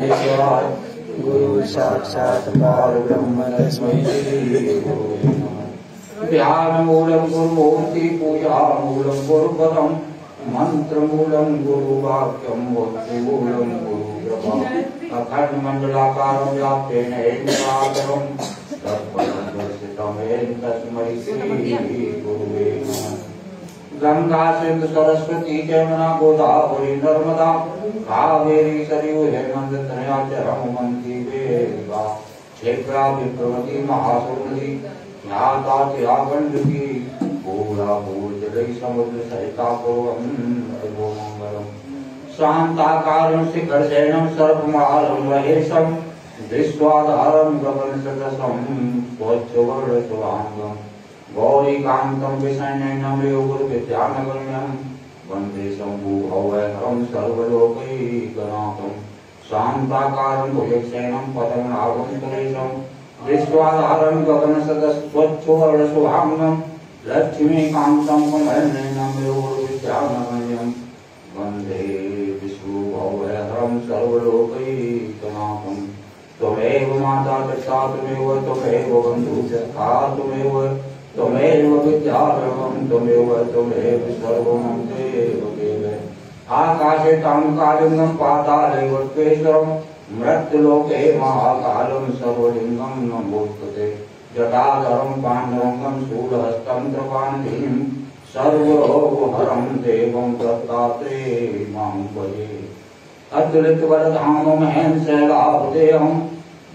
गुरु साक्षात् परब्रह्म तस्मै श्री गुरवे नमः। ध्यान मूलम गुरुमूर्ति पूजा मूलम गुरुपदम मंत्र मूलम गुरु वाक्यम भक्ति मूलम गुरु कृपा अखंड मंडलाकारं व्याप्तेन येन सागरं तत्पदं दर्शितं येन तस्मै श्री गुरवे नमः। गंगा सिंधु सरस्वती जमुना गोदावरी नर्मदा कावेरी सरयू हेमंत तनया चरमंती वेदिका क्षेत्रा विप्रवती महासुरनदी ज्ञाता त्यागंडकी पूरा भूजलई समुद्र सहिता पूर्वो मंगलम शांताकारं शिखरशयनं सर्वमालं महेशं दृष्ट्वाधारं गगन सदसं स्वच्छवर्ण शुभांगं गौरीकान्तं विषयनयनं योगविद्यानगम्यं वन्दे शम्भुभवैहरं सर्वलोकैकनाथं शान्ताकारं भुजगशयनं पद्मनाभं सुरेशं दृष्ट्वाधारं गगनसदस्वच्छवर्णशुभांगं लक्ष्मीकान्तं कमलनयनं योगविद्यानगम्यं वन्दे विष्णुभवैहरं सर्वलोकैकनाथं त्वमेव माता पिता त्वमेव त्वमेव बन्धुः सखा त्वमेव त्वमेव विद्यारम्भं त्वमेव सर्वं देव देव आकाशे तांकालिंगं पाताले वत्वेश्वरं मृत्युलोके महाकालं सर्वलिंगं नमोस्तुते जटाधरं पाण्डवं शूलहस्तं कृपानिधिं सर्वरोगहरं देवं दत्तात्रेयं भजे अतुलितवरधामं हेमशैलाभदेहं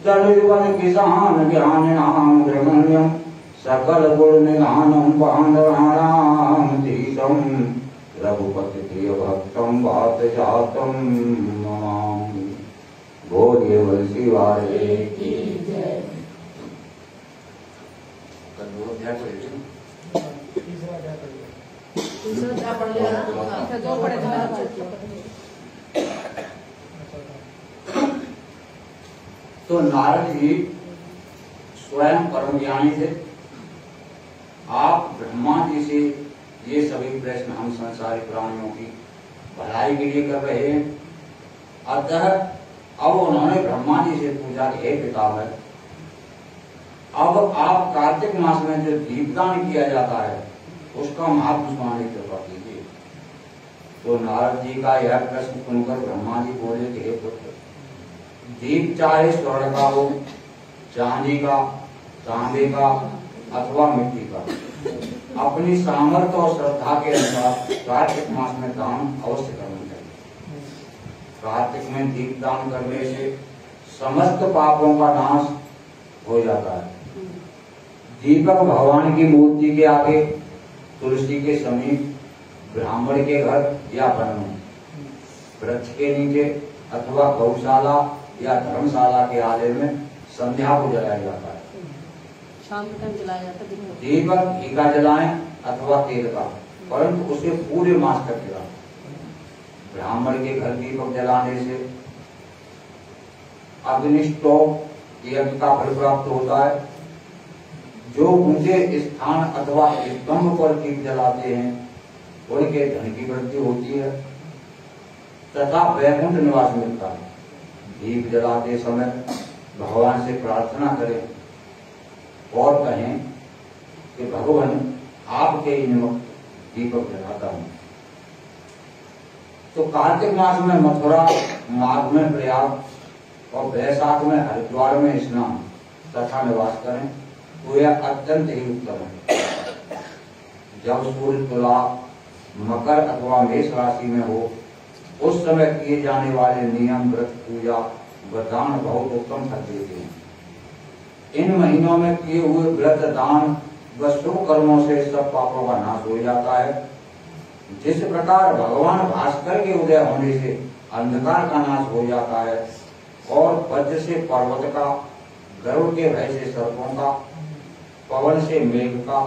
दलितवन किसान ज्ञानिनां ग्रगण्यं सकल गुण निधानं पाण्डवानां धीशं रघुपति प्रिय भक्तं वातजातं नमामि। बोलिए बंसी वाले की जय। तो नारद जी स्वयं परम ज्ञानी थे। आप ब्रह्मा जी से ये सभी प्रश्न हम संसारी प्राणियों की भलाई के लिए कर रहे हैं। अतः अब उन्होंने ब्रह्मा जी से पूछा कि हे पितामह, अब आप कार्तिक मास में जो दीपदान किया जाता है उसका महत्व सुनाने की कृपा कीजिए। तो नारद जी का यह प्रश्न सुनकर ब्रह्मा जी बोले कि हे पुत्र, दीप चाहे स्वर्ण का हो, चांदी का, तांबे का अथवा मिट्टी का, अपनी सामर्थ्य और श्रद्धा के अनुसार कार्तिक मास में दान अवश्य करना चाहिए। कार्तिक में दीप दान करने से समस्त पापों का नाश हो जाता है। दीपक भगवान की मूर्ति के आगे, तुलसी के समीप, ब्राह्मण के घर या वन में, वृक्ष के नीचे अथवा गौशाला या धर्मशाला के आलय में संध्या को जलाया जाता है। शाम के टाइम जलाया जाता है। दीपक घी का जलाएं अथवा तेल का, परंतु उसे पूरे मास तक जलाएं। ब्राह्मण के घर दीपक जलाने से अग्निष्टोम यज्ञ का फल प्राप्त होता है। जो ऊंचे स्थान अथवा स्तंभ पर दीप जलाते हैं उनके धन की वृद्धि होती है तथा वैकुंठ निवास मिलता है। दीप जलाते समय भगवान से प्रार्थना करें और कहें कि भगवान आपके ही निमित्त दीपक जलाता हूं। तो कार्तिक मास में मथुरा, माघ में प्रयाग और वैशाख में हरिद्वार में स्नान तथा निवास करें तो यह अत्यंत ही उत्तम है। जब सूर्य तुला, मकर अथवा मेष राशि में हो उस समय किए जाने वाले नियम, व्रत, पूजा व दान बहुत उत्तम फल देते हैं। इन महीनों में किए हुए व्रत, दान व शुभ कर्मों से सब पापों का नाश हो जाता है। जिस प्रकार भगवान भास्कर के उदय होने से अंधकार का नाश हो जाता है और वज्र से पर्वत का, गरुड़ के भय से सर्पों का, पवन से मेघ का,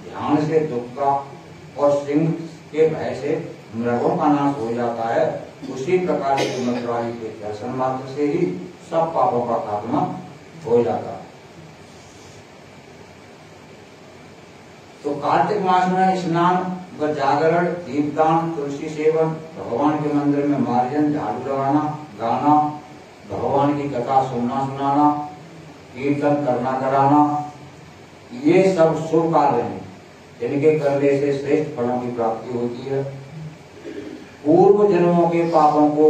ध्यान से दुख का और सिंह के भय से मृगों का नाश हो जाता है, उसी प्रकार के मंत्रालय के दर्शन मात्र से ही सब पापों का खात्मा हो जाता है। तो कार्तिक मास में स्नान व जागरण, दीपदान, तुलसी सेवन, भगवान के मंदिर में मार्जन, झाड़ू लगाना, गाना कथा सुनना सुनाना, कीर्तन करना कराना, ये सब शुभ कार्य हैं जिनके करने से श्रेष्ठ फलों की प्राप्ति होती है। पूर्व जन्मों के पापों को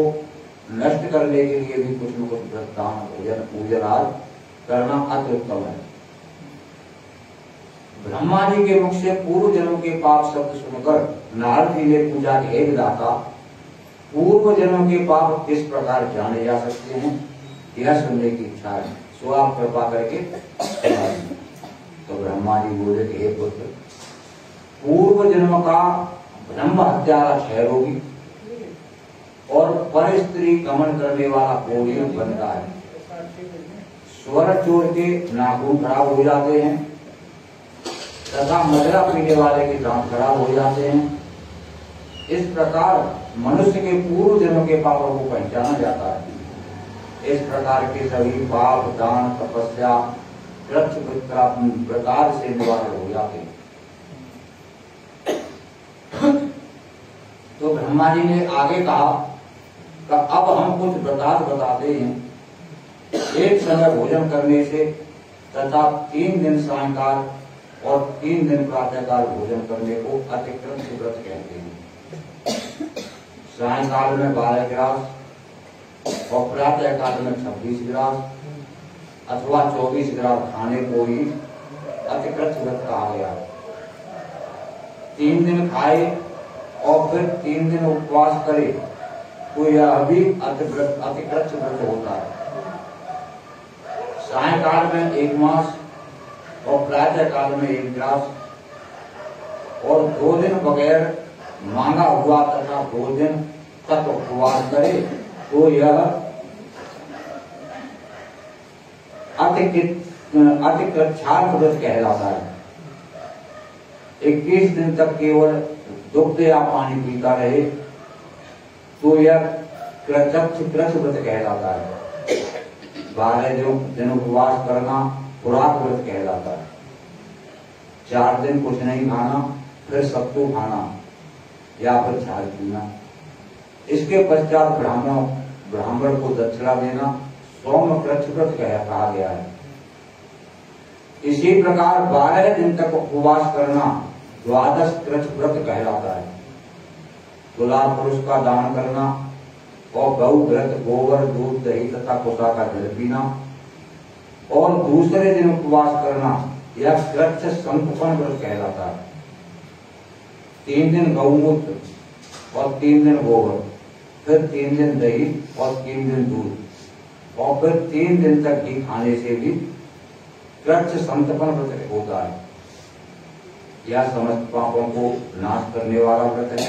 नष्ट करने के लिए भी कुछ न कुछ व्रतदान भोजन पूजन आदि करना अति उत्तम है। ब्रह्मा जी के मुख से पूर्व जन्म के पाप शब्द सुनकर नारद जी ने पूछा कि हे विधाता, पूर्व जन्म के पाप किस प्रकार जाने जा सकते हैं, यह सुनने की इच्छा है, सो आप कृपा करके सुनाइए। तो ब्रह्मा जी बोले कि हे पुत्र, पूर्व जन्म का ब्रह्म हत्या का क्षय रोगी और पर स्त्री गमन करने वाला कोढ़ी बनता है। स्वर चोर के नाखून खराब हो जाते हैं तथा मदिरा पीने वाले के दांत खराब हो जाते हैं। इस प्रकार मनुष्य के पूर्व जन्म के पापों को पहचाना जाता है। इस प्रकार के सभी पाप दान तपस्या प्रकार से निवारण हो जाते हैं। तो ब्रह्मा जी ने आगे कहा कि अब हम कुछ वृतांत बताते हैं। एक समय भोजन करने से तथा 3 दिन सायंकाल और 3 दिन प्रातःकाल भोजन करने को अतिक्रम व्रत कहते हैं। सायंकाल में 12 गिलास और प्रातःकाल में 26 गिलास अथवा 24 गिलास खाने को ही अतिक्रम व्रत कहा गया। 3 दिन खाए और फिर 3 दिन उपवास करे तो यह भी अतिक्रम व्रत होता है। सायंकाल में 1 मास और प्रातः काल में 1 गिलास और 2 दिन बगैर मांगा हुआ तथा 2 दिन तक उपवास करे तो यह अतिक्रच्छार्थ व्रत कहलाता है। 21 दिन तक केवल दुग्ध या पानी पीता रहे तो यह कृच्छ्र व्रत कहलाता है। 12 दिन उपवास करना खुराक व्रत कहलाता है। 4 दिन कुछ नहीं खाना, फिर सत्तू खाना या फिर छाछ पीना। इसके पश्चात ब्राह्मण को दक्षिणा देना सौम्य व्रत कहा गया है। इसी प्रकार 12 दिन तक उपवास करना द्वादश व्रत कहलाता है। तुला पुरुष का दान करना और गौ घृत गोबर दूध दही तथा कुसा का जल पीना और दूसरे दिन उपवास करना यह कृच्छ संतपन व्रत कहलाता है। 3 दिन गौमूत्र और 3 दिन गोबर, फिर 3 दिन दही और 3 दिन दूध और फिर 3 दिन तक घी खाने से भी कृच्छ संतपन व्रत होता है। यह समस्त पापों को नाश करने वाला व्रत है।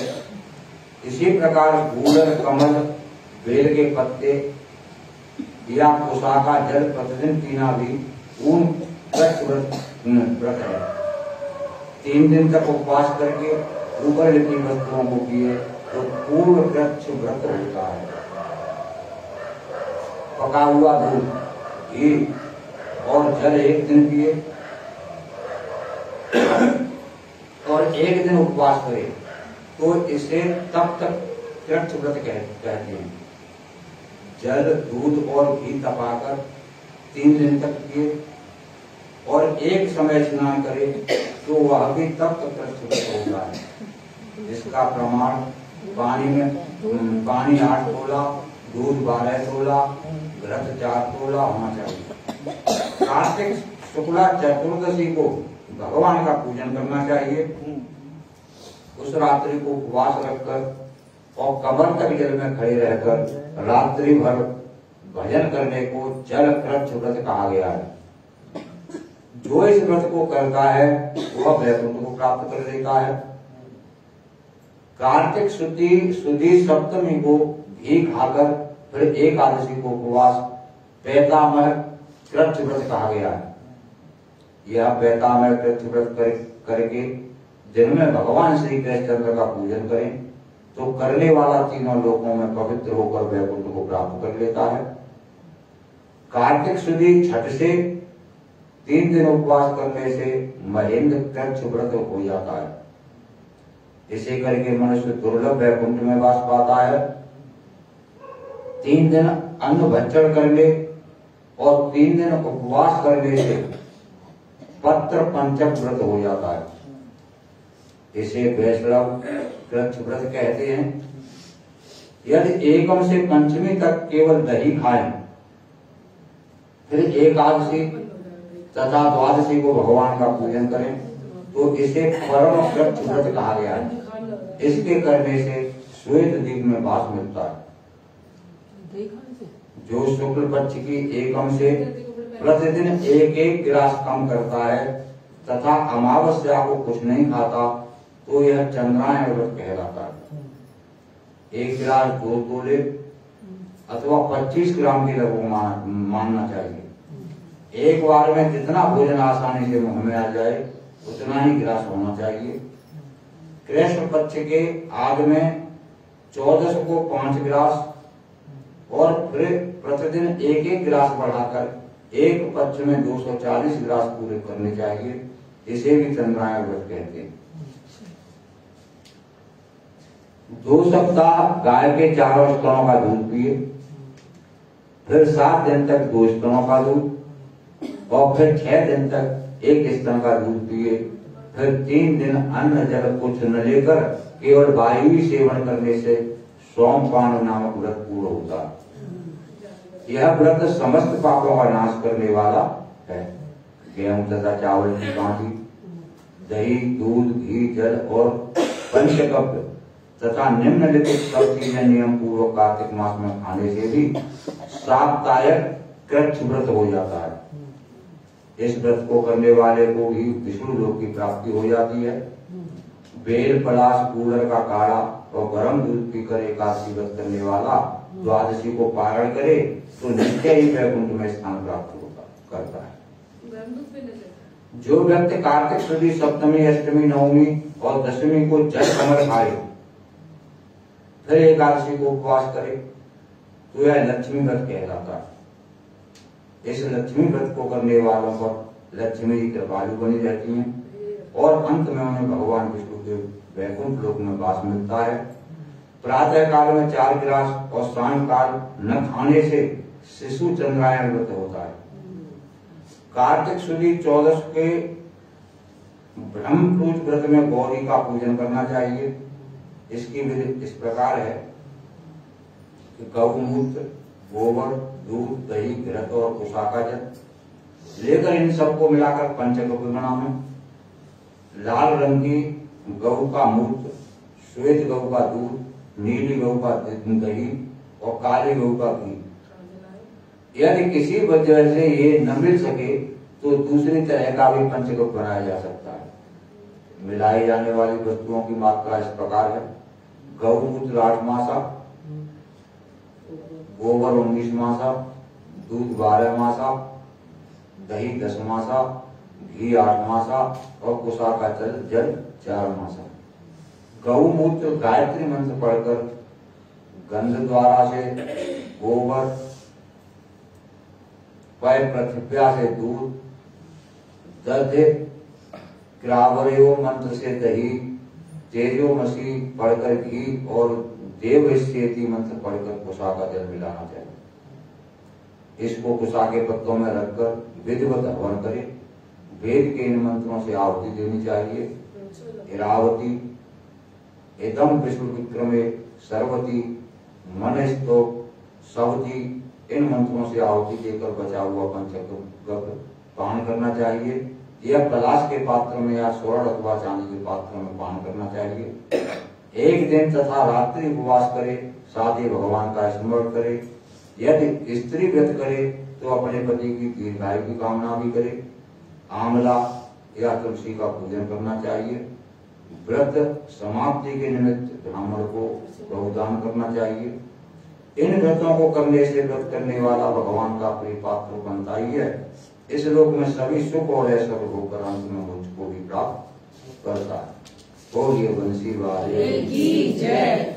इसी प्रकार गूढ़ कमल बेल के पत्ते या कुसा का जल प्रतिदिन पीना भी पूर्ण कृच्छ व्रत है। 3 दिन तक उपवास करके ऊपर लिखी वस्तुओं को पिए तो पूर्ण कृच्छ व्रत होता है। पका हुआ दूध, घी और जल 1 दिन पिए और 1 दिन उपवास करे तो इसे तब तक कृच्छ व्रत कहते हैं। जल दूध और घी तपाकर 3 दिन तक पिए और एक समय स्नान करे तो वह भी तब तक कृच्छ व्रत होता है। इसका प्रमाण पानी 8 तोला, दूध 12 तोला, घृत 4 तोला होना चाहिए। कार्तिक शुक्ला चतुर्दशी को भगवान का पूजन करना चाहिए। उस रात्रि को उपवास रखकर और कमर तक जल में खड़े रहकर रात्रि भर भजन करने को जल कृच्छ व्रत कहा गया है। जो इस व्रत को करता है वह वैकुंठ को प्राप्त कर लेता है। कार्तिक शुद्धि सप्तमी को घी खाकर फिर एकादशी को उपवास पैतामह कृच्छ व्रत कहा गया है। यह पैतामह कृच्छ व्रत करके जिनमें भगवान श्री कृष्ण का पूजन करें तो करने वाला तीनों लोकों में पवित्र होकर वैकुंठ को प्राप्त कर लेता है। कार्तिक शुद्धि छठ से 3 दिन उपवास करने से महेंद्र कृच्छ व्रत हो जाता है। इसे करके मनुष्य दुर्लभ वैकुंठ में वास पाता है। 3 दिन अन्न भक्षण कर ले और 3 दिन उपवास करने से पत्र पंचक व्रत हो जाता है। इसे वैष्णव कृच्छ व्रत कहते हैं। यदि एकम से पंचमी तक केवल दही खाएं, फिर एकादशी तथा द्वादशी को भगवान का पूजन करें, तो इसे परम कृच्छ व्रत कहा गया है। इसके करने से श्वेत द्वीप में वास मिलता है। जो शुक्ल पक्ष की एकम से प्रतिदिन 1-1 गिलास कम करता है तथा अमावस्या को कुछ नहीं खाता, तो यह चंद्रायण व्रत कहलाता है। 1 गिलास 2 तोले अथवा 25 ग्राम की लगभग मानना चाहिए। एक बार में जितना भोजन आसानी से मुंह में आ जाए उतना ही गिलास होना चाहिए। कृष्ण पक्ष के आग में 14 को 5 गिलास और फिर प्रतिदिन 1-1 गिलास बढ़ाकर एक पक्ष में 240 गिलास पूरे करने चाहिए। इसे भी चंद्रायण व्रत कहते हैं। 2 सप्ताह गाय के 4 स्तनों का दूध पिए, फिर 7 दिन तक 2 स्तनों का दूध और फिर 6 दिन तक 1 स्तन का दूध पिए, फिर 3 दिन अन्न जल कुछ न लेकर केवल वायु सेवन करने से सोमपान नामक व्रत पूर्ण होता है। यह व्रत समस्त पापों का नाश करने वाला है। गेहूं तथा चावल की कांटी, दही, दूध, घी, जल और पंचकव्य तथा निम्नलिखित सब चीजें नियम पूर्वक कार्तिक मास में खाने से भी साप्ताहिक कृच्छ व्रत हो जाता है। इस व्रत को करने वाले को भी विष्णु लोक की प्राप्ति हो जाती है। बेल, पलाश, कूलर का काढ़ा और गर्म दूध पीकर एकादशी व्रत करने वाला द्वादशी को पारण करे तो नित्य ही वैकुंठ में स्थान प्राप्त करता है। जो व्यक्ति कार्तिक शुद्ध सप्तमी, अष्टमी, नवमी और दशमी को जल कमल खाए, फिर एकादशी को उपवास करे, तो यह लक्ष्मी व्रत कहलाता है। इस लक्ष्मी व्रत को करने वालों पर लक्ष्मी जी कृपालु बनी रहती हैं और अंत में उन्हें भगवान विष्णु के वैकुंठ लोक में वास मिलता है। प्रातः काल में 4 गिलास और सायंकाल न खाने से शिशु चंद्रायण व्रत होता है। कार्तिक शुद्ध 14 के ब्रह्मपूज व्रत में गौरी का पूजन करना चाहिए। इसकी विधि इस प्रकार है कि गौमूत्र, गोबर, दूध, दही, घृत और कुशा का जल लेकर इन सबको मिलाकर पंचकव्य बनावें। लाल रंग की गऊ का मूत्र, श्वेत गऊ का दूध, नीली गऊ का दही और काली गऊ का घी। यदि किसी वजह से ये न मिल सके तो दूसरी तरह का भी पंचकव्य बनाया जा सकता है। मिलाई जाने वाली वस्तुओं की मात्रा इस प्रकार है: गौमूत्र 8 मासा, गोबर 19 मासा, दूध 12 मासा, दही 10 मासा, घी 8 मासा और कुशा का जल 4 मासा। गौमूत्र गायत्री मंत्र पढ़कर गंध द्वारा से गोबर, पृथ्व्या से दूध, दधे ग्रावरेयो मंत्र से दही, तेजोमसी पढ़कर घी और देवस्येति मंत्र पढ़कर कुशा का जल मिलाना चाहिए। इसको कुशा के पत्तों में रखकर विधिवत हवन करें। वेद के इन मंत्रों से आहुति देनी चाहिए। इरावती, एदम विष्णु विक्रमे, सरवती, मनस्तो, सवती, इन मंत्रों से आहुति देकर बचा हुआ पंचकव्य पान करना चाहिए। यह पलाश के पात्र में या स्वर्ण अथवा चांदी के पात्र में पान करना चाहिए। एक दिन तथा रात्रि उपवास करे, साथ ही भगवान का स्मरण करे। यदि स्त्री व्रत करे तो अपने पति की दीर्घायु की कामना भी करे। आंवला या तुलसी का पूजन करना चाहिए। व्रत समाप्ति के निमित्त ब्राह्मण को गौदान करना चाहिए। इन व्रतों को करने से व्रत करने वाला भगवान का प्रिय पात्र बनता ही है। इस लोक में सभी सुख और ऐश्वर्य होकर अंत में मुझको भी प्राप्त करता है। बोलिए बंसी वाले की जय।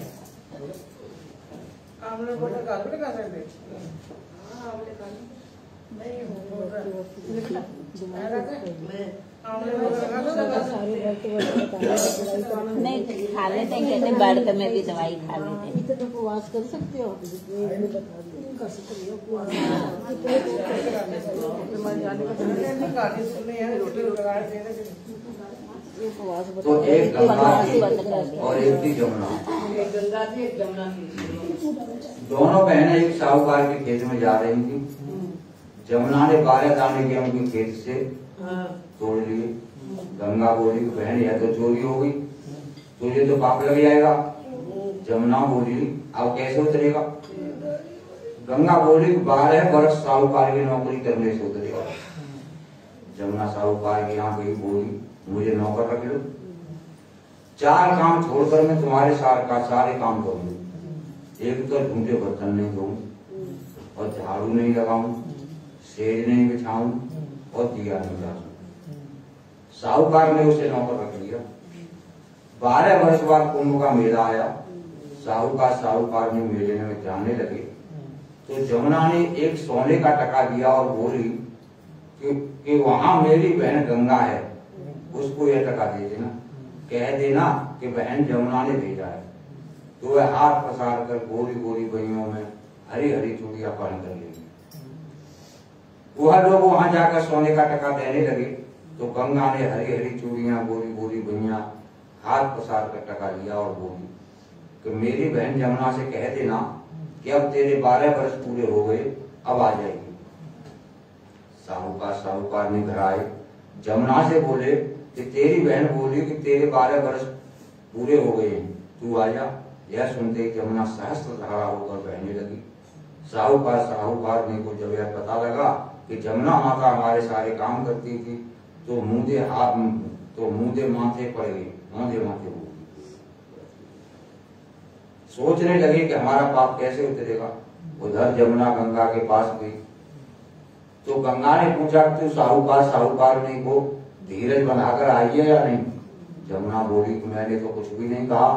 नहीं खा लेते हैं, कहते व्रत में भी दवाई खा लेते हैं। उपवास कर सकते हो, कर सकते हो। तो एक गंगा थी और एक थी जमुना। दोनों बहनें एक साहूकार के खेत में जा रही थी। जमुना ने 12 दाने गेहूं के खेत से तोड़ लिए। गंगा बोली बहन यह तो चोरी हो गई, तुझे तो पाप लग जाएगा। जमुना बोली अब कैसे उतरेगा। गंगा बोली 12 वर्ष साहूकार की नौकरी करने से उतरेगा। जमुना साहूकार की यहाँ गई, बोली मुझे नौकर रख लो, 4 काम छोड़कर मैं तुम्हारे सारे काम करूंगी। एक तो झूठे बर्तन नहीं धोऊं और झाड़ू नहीं लगाऊं, सेज नहीं बिछाऊं और दिया नहीं जलाऊं। साहूकार ने उसे नौकर रख लिया। 12 वर्ष बाद कुंभ का मेला आया। साहूकार ने मेले में जाने लगे तो जमुना ने एक सोने का टका दिया और बोली कि वहां मेरी बहन गंगा है, उसको यह टका दे देना, कह देना कि बहन जमुना ने भेजा है। तो वह हाथ पसार कर गोरी गोरी बहियों में हरी हरी चूड़ियां पहन कर लेंगे। वह लोग वहां जाकर सोने का टका देने लगे तो गंगा ने हरी हरी चूड़ियां गोरी गोरी बहियां हाथ पसार कर टका लिया और बोली कि मेरी बहन जमुना से कह देना कि अब तेरे 12 वर्ष पूरे हो गए, अब आ जाएगी। साहूकार ने घर आए, जमुना से बोले कि तेरी बहन बोली कि तेरे 12 वर्ष पूरे हो गए हैं, तू आ जा। यह सुनते ही जमुना सहस्त्र धारा होकर बहने लगी। साहूकार ने को जब यह पता लगा कि जमुना माता हमारे सारे काम करती थी तो मुंह माथे पड़ गई, माथे हो गई। सोचने लगे कि हमारा पाप कैसे उतरेगा। उधर जमुना गंगा के पास गई तो गंगा ने पूछा तू साहूकार ने को धीरज बनाकर आई है या नहीं। जमुना बोली कि मैंने तो कुछ भी नहीं कहा।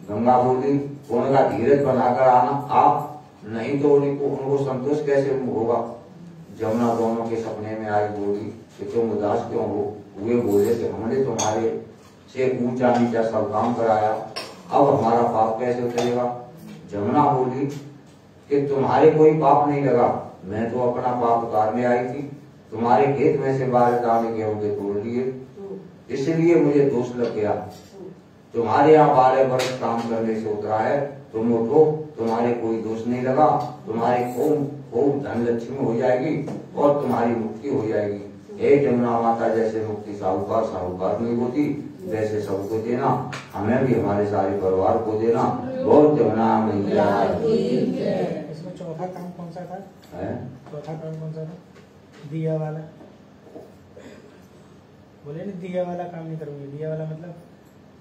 गंगा बोली उनका धीरज बनाकर आना आप नहीं तो उनको संतोष कैसे होगा। जमुना दोनों के सपने में आई, बोली कि तुम उदास क्यों हो। वे बोले कि हमने तुम्हारे से ऊंचा नीचा सब काम कराया, अब हमारा पाप कैसे उतरेगा। जमुना बोली कि तुम्हारे कोई पाप नहीं लगा, मैं तो अपना पाप उतारने आई थी। तुम्हारे खेत में से 12 दाने गेहूं के तोड़ लिए, इसलिए मुझे दोष लग गया। तुम्हारे यहाँ 12 वर्ष काम करने से उतरा है, तुम उठो, तुम्हारे कोई दोष नहीं लगा। तुम्हारी खूब धन लक्ष्मी हो जाएगी और तुम्हारी मुक्ति हो जाएगी। हे जमुना माता, जैसे मुक्ति साहूकार नहीं होती वैसे सबको देना, हमें भी हमारे सारे परिवार को देना। बहुत जमुना मैया। इसमें चौथा काम कौन सा था? चौथा काम कौन सा था? दिया वाला। बोले ना दिया वाला काम नहीं करूंगी। दिया वाला मतलब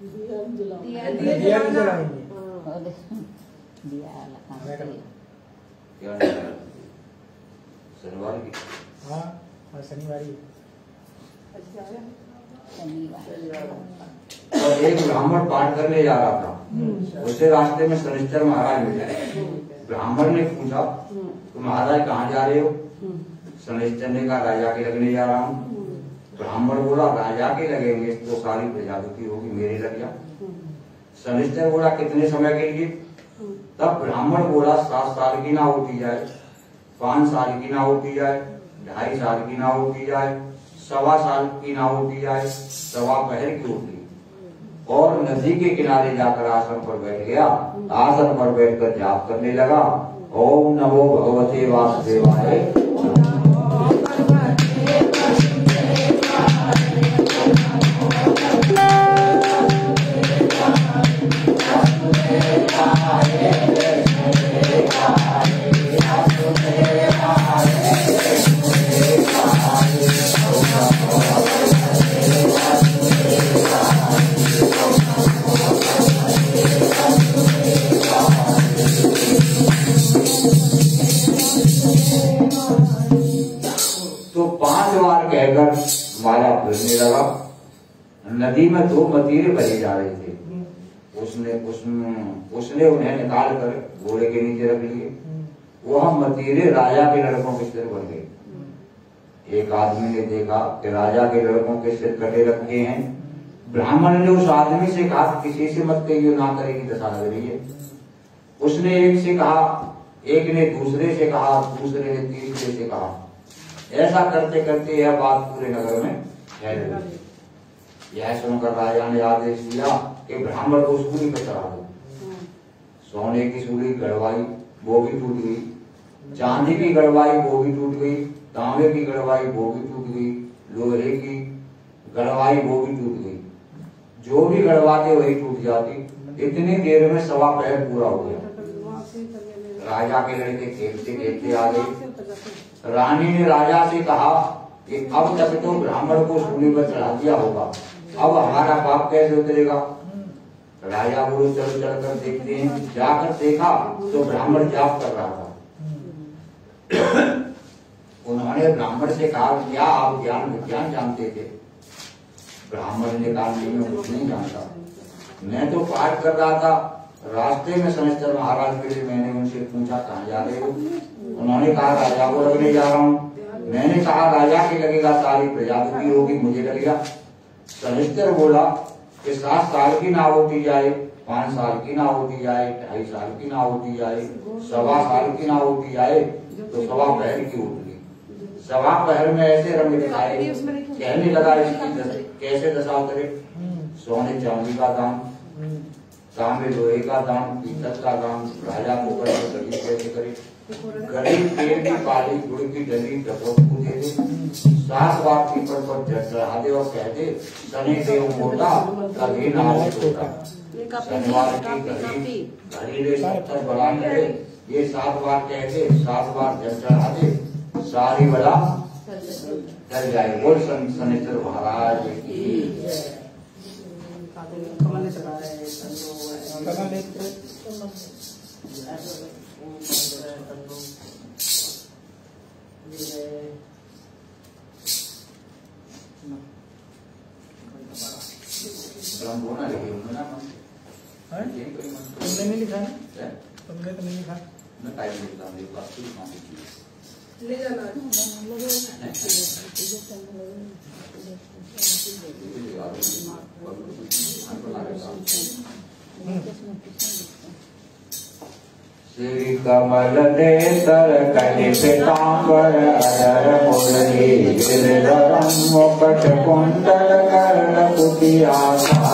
दिया भी जलाएंगे। शनिवार की? हाँ शनिवार ही। और एक ब्राह्मण पाठ करने जा रहा था, उसे रास्ते में शनिश्चर महाराज मिले। ब्राह्मण ने पूछा तो महाराज कहाँ जा रहे हो। शनिश्चर ने कहा राजा के लगने जा रहा हूँ। ब्राह्मण बोला राजा के लगेंगे तो सारी प्रजा दुखी होगी, मेरे लग जा। शनिश्चर बोला कितने समय के लिए। तब ब्राह्मण बोला 7 साल की ना होती जाए, 5 साल की ना होती जाए, 2.5 साल की ना होती जाए, 1.25 साल की ना होती जाए, 1.25 पहर की होती। और नदी के किनारे जाकर आसन पर बैठ गया। आसन पर बैठकर जाप करने लगा, ओम नमो भगवते वासुदेवाय। माला फिरने लगा। नदी में 2 मतीरे भरे जा रहे थे। उसने उन्हें निकाल कर घोड़े के नीचे रख लिए। वह मतीरे राजा के लड़कों के सिर बन गए। एक आदमी ने देखा कि राजा के लड़कों के सिर कटे रखे हैं। ब्राह्मण ने उस आदमी से कहा किसी से मत कहिए, ना करे की दशा लग रही है। उसने एक से कहा एक ने दूसरे से कहा, दूसरे ने तीसरे से कहा। ऐसा करते करते यह बात पूरे नगर में फैल गई। यह सुनकर राजा ने आदेश दिया कि ब्राह्मण को सूली पर चढ़ा दो। सोने की सूली गड़वाई, वो भी टूट गई। चांदी की गड़वाई, वो भी टूट गई। तांबे की गड़वाई, वो भी टूट गई। लोहे की गड़वाई, वो भी टूट गई। जो भी गड़वाते वही टूट जाती। इतनी देर में सवा पहर पूरा हो गया। राजा के लड़के खेलते खेलते आ गए। रानी ने राजा से कहा कि अब तक तो ब्राह्मण को सूली पर चढ़ा दिया होगा, अब हमारा पाप कैसे उतरेगा। राजा बोलो चल चल कर देखते हैं। जाकर देखा तो ब्राह्मण जाप कर रहा था। उन्होंने ब्राह्मण से कहा, क्या आप ज्ञान विज्ञान जानते थे। ब्राह्मण ने कहा, नहीं मैं कुछ नहीं जानता, मैं तो पाठ कर रहा था। रास्ते में शनिश्चर महाराज मिले, मैंने उनसे पूछा कहाँ जा रहे हो। उन्होंने कहा राजा को लगने जा रहा हूँ। मैंने कहा राजा के लगेगा, सारी प्रजा दुखी होगी, मुझे लगेगा। शनिश्चर बोला कि 7 साल की ना होती जाए, 5 साल की ना होती जाए, 2.5 साल की ना होती जाए, 1.25 साल की ना होती जाए तो सवा पहर की उठ गई। सवा पहर में ऐसे रंग दिखाए, कहने लगा इसकी कैसे दशा करे। सोने चांदी का दाम, तांबे लोहे का दाम, पीतल का दाम, राजा को गरीब कैसे करे। गरीब पेड़ की पाली, गुड़ की डली डकोट को दे दे। 7 बार पीपल पर चढ़ा दे और कह दे शनि देव मोटा कभी नाम छोटा। शनिवार की घड़ी ले 70 बड़ा करे, ये 7 बार कह दे, 7 बार जल चढ़ा दे, सारी बड़ा चल जाए। बोल शनिश्चर महाराज की। तुमने नहीं लिखा है? तुमने तो नहीं लिखा। मैं टाइम लिखता हूँ, एक बात ले जाना। श्री कमल नेत्र कलि पीतांबर अधर मुरली गिरिधरम मुकुट कुंडल कर्ण कुटियासा।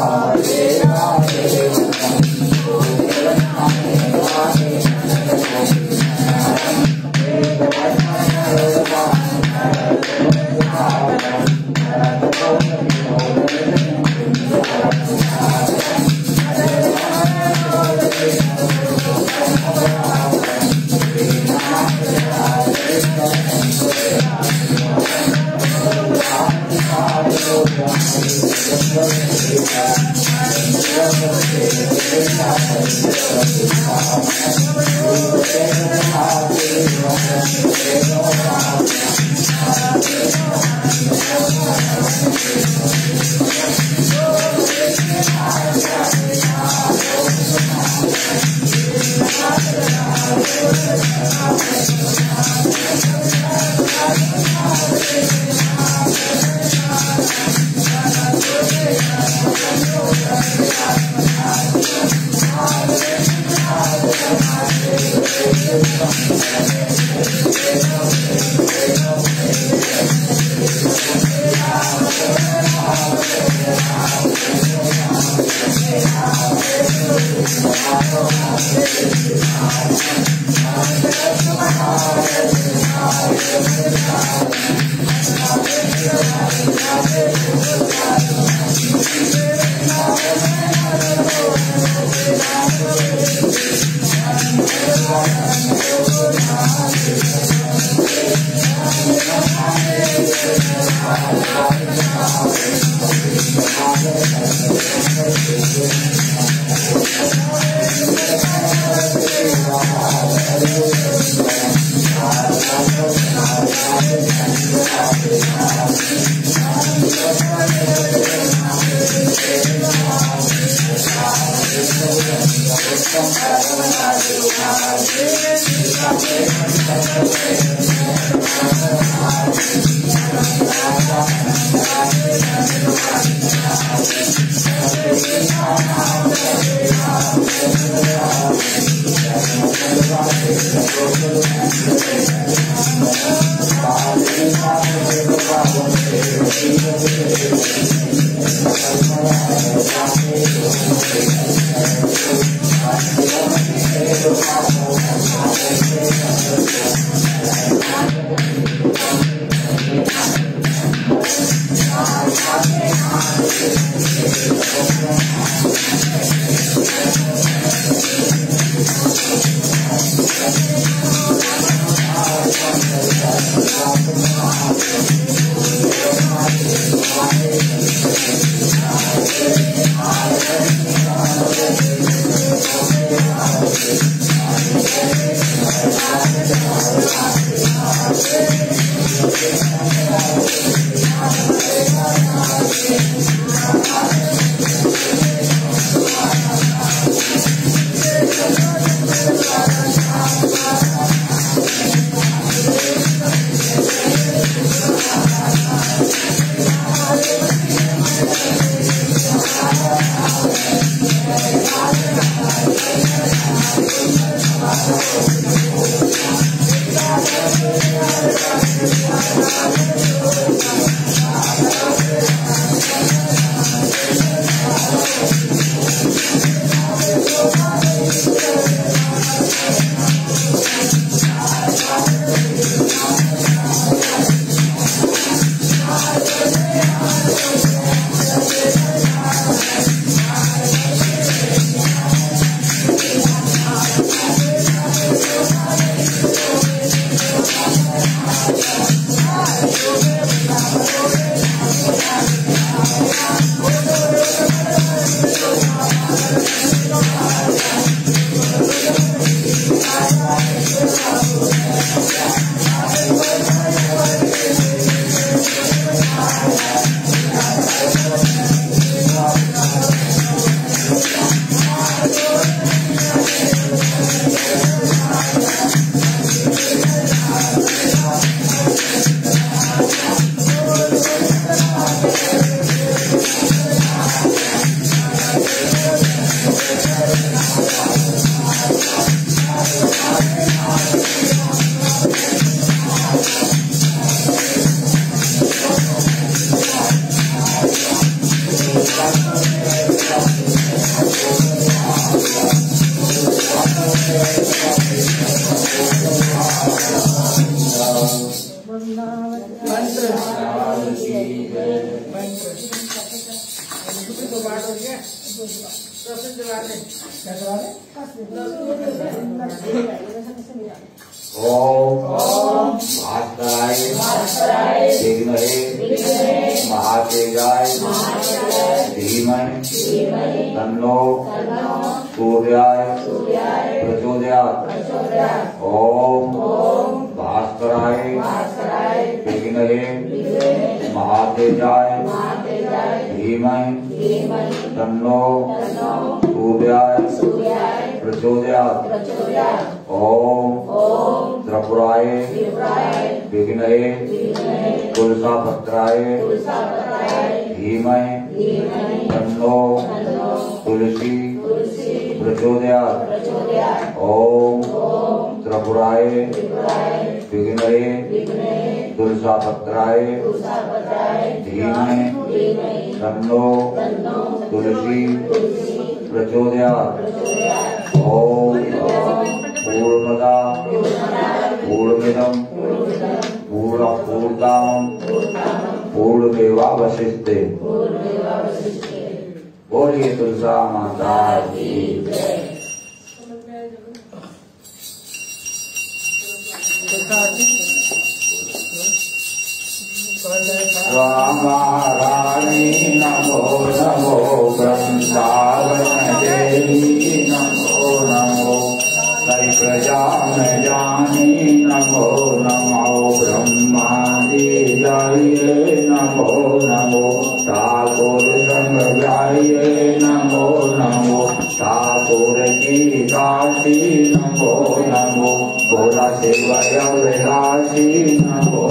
ओम भास्कराय विद्महे महातेजाय धीमहि तन्नो सूर्याय प्रचोदयात्। ओम भास्कराय विद्महे महातेजाय धीमहि तन्नो सूर्याय प्रचोदयात्। ओम त्रिपुराय विघ्नये तुलसापत्राय धीमहि तन्नो तुलसी प्रचोदयात्। ओम त्रिपुराय विघ्नये तुलसापत्राय धीमहि तन्नो तुलसी प्रचोदयात्। ओम पूर्णदा पूर्णमिदं पूर्णपूर्णां पूर्णमेवावशिष्यते। बोलिए तुलसा माता की जय। रामाराणी नमो नमो वृंदावन देवी नमो नमो प्रजानि नमो नमो ब्रह्मादि जाये नमो नमो ठाकुर संगाये नमो नमो ठाकुर की दासी नमो नमो भोला सेवया विलासी नमो